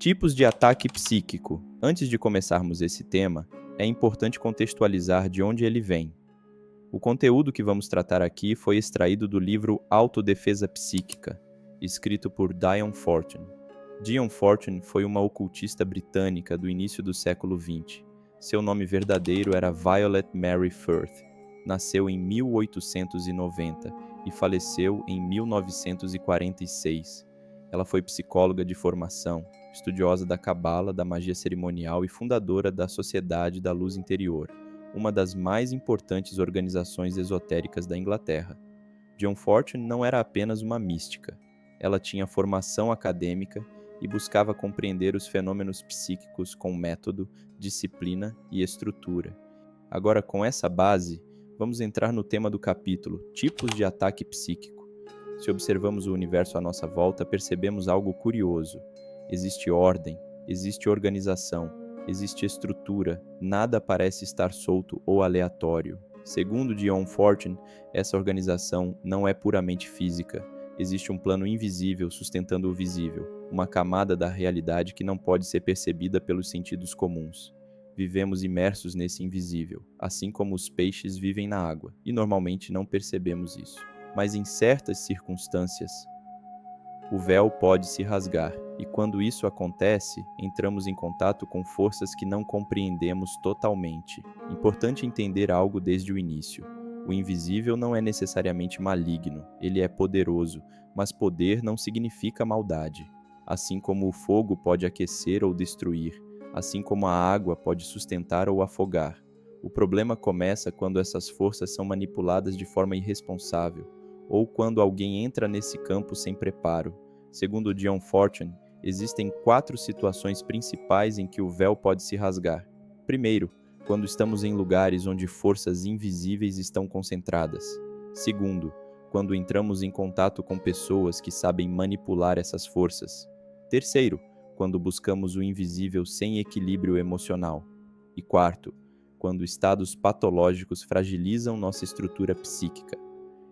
Tipos de ataque psíquico. Antes de começarmos esse tema, é importante contextualizar de onde ele vem. O conteúdo que vamos tratar aqui foi extraído do livro Autodefesa Psíquica, escrito por Diane Fortune. Diane Fortune foi uma ocultista britânica do início do século XX. Seu nome verdadeiro era Violet Mary Firth. Nasceu em 1890 e faleceu em 1946. Ela foi psicóloga de formação, estudiosa da cabala, da magia cerimonial e fundadora da Sociedade da Luz Interior, uma das mais importantes organizações esotéricas da Inglaterra. Diane Fortune não era apenas uma mística. Ela tinha formação acadêmica e buscava compreender os fenômenos psíquicos com método, disciplina e estrutura. Agora, com essa base, vamos entrar no tema do capítulo, tipos de ataque psíquico. Se observamos o universo à nossa volta, percebemos algo curioso. Existe ordem, existe organização, existe estrutura, nada parece estar solto ou aleatório. Segundo Diane Fortune, essa organização não é puramente física. Existe um plano invisível sustentando o visível, uma camada da realidade que não pode ser percebida pelos sentidos comuns. Vivemos imersos nesse invisível, assim como os peixes vivem na água, e normalmente não percebemos isso. Mas em certas circunstâncias, o véu pode se rasgar, e quando isso acontece, entramos em contato com forças que não compreendemos totalmente. Importante entender algo desde o início. O invisível não é necessariamente maligno, ele é poderoso, mas poder não significa maldade. Assim como o fogo pode aquecer ou destruir, assim como a água pode sustentar ou afogar. O problema começa quando essas forças são manipuladas de forma irresponsável, ou quando alguém entra nesse campo sem preparo. Segundo Diane Fortune, existem 4 situações principais em que o véu pode se rasgar. Primeiro, quando estamos em lugares onde forças invisíveis estão concentradas. Segundo, quando entramos em contato com pessoas que sabem manipular essas forças. Terceiro, quando buscamos o invisível sem equilíbrio emocional. E quarto, quando estados patológicos fragilizam nossa estrutura psíquica.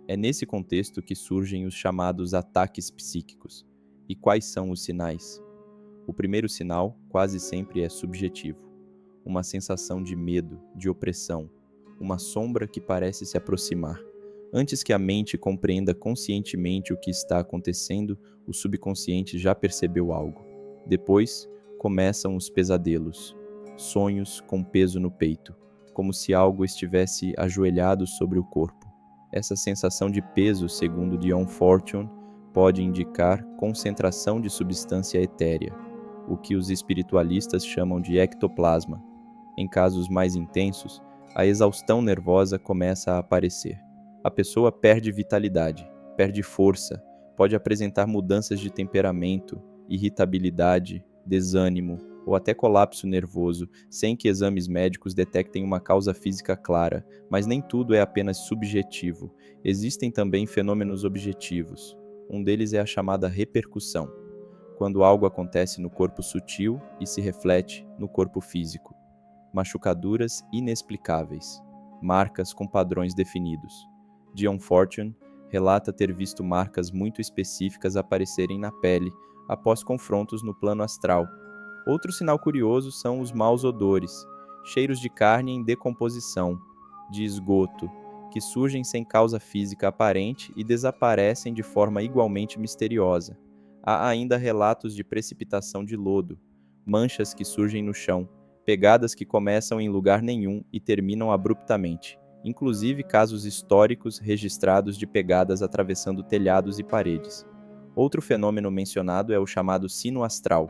É nesse contexto que surgem os chamados ataques psíquicos. E quais são os sinais? O primeiro sinal quase sempre é subjetivo. Uma sensação de medo, de opressão, uma sombra que parece se aproximar. Antes que a mente compreenda conscientemente o que está acontecendo, o subconsciente já percebeu algo. Depois, começam os pesadelos, sonhos com peso no peito, como se algo estivesse ajoelhado sobre o corpo. Essa sensação de peso, segundo Diane Fortune, pode indicar concentração de substância etérea, o que os espiritualistas chamam de ectoplasma. Em casos mais intensos, a exaustão nervosa começa a aparecer. A pessoa perde vitalidade, perde força, pode apresentar mudanças de temperamento, irritabilidade, desânimo ou até colapso nervoso, sem que exames médicos detectem uma causa física clara, mas nem tudo é apenas subjetivo. Existem também fenômenos objetivos. Um deles é a chamada repercussão, quando algo acontece no corpo sutil e se reflete no corpo físico. Machucaduras inexplicáveis, marcas com padrões definidos. Diane Fortune relata ter visto marcas muito específicas aparecerem na pele após confrontos no plano astral. Outro sinal curioso são os maus odores, cheiros de carne em decomposição, de esgoto, que surgem sem causa física aparente e desaparecem de forma igualmente misteriosa. Há ainda relatos de precipitação de lodo, manchas que surgem no chão, pegadas que começam em lugar nenhum e terminam abruptamente, inclusive casos históricos registrados de pegadas atravessando telhados e paredes. Outro fenômeno mencionado é o chamado sino astral,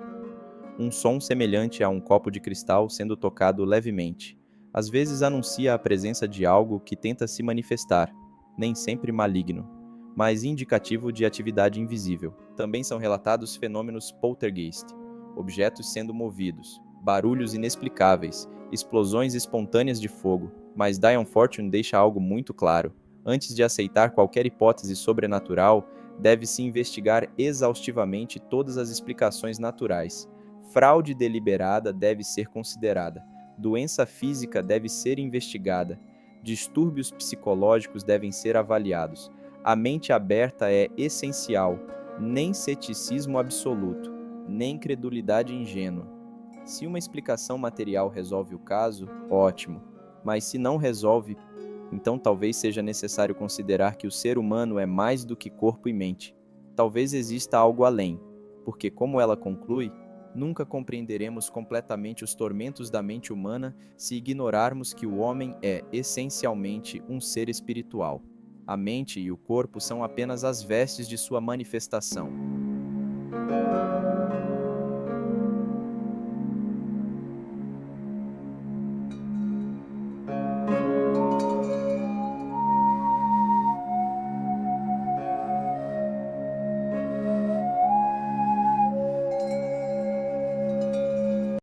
um som semelhante a um copo de cristal sendo tocado levemente. Às vezes anuncia a presença de algo que tenta se manifestar, nem sempre maligno, mas indicativo de atividade invisível. Também são relatados fenômenos poltergeist, objetos sendo movidos, barulhos inexplicáveis, explosões espontâneas de fogo, mas Diane Fortune deixa algo muito claro. Antes de aceitar qualquer hipótese sobrenatural, deve-se investigar exaustivamente todas as explicações naturais. Fraude deliberada deve ser considerada. Doença física deve ser investigada. Distúrbios psicológicos devem ser avaliados. A mente aberta é essencial, nem ceticismo absoluto. nem credulidade ingênua. Se uma explicação material resolve o caso, ótimo, mas se não resolve, então talvez seja necessário considerar que o ser humano é mais do que corpo e mente. Talvez exista algo além, porque, como ela conclui, nunca compreenderemos completamente os tormentos da mente humana se ignorarmos que o homem é, essencialmente, um ser espiritual. A mente e o corpo são apenas as vestes de sua manifestação.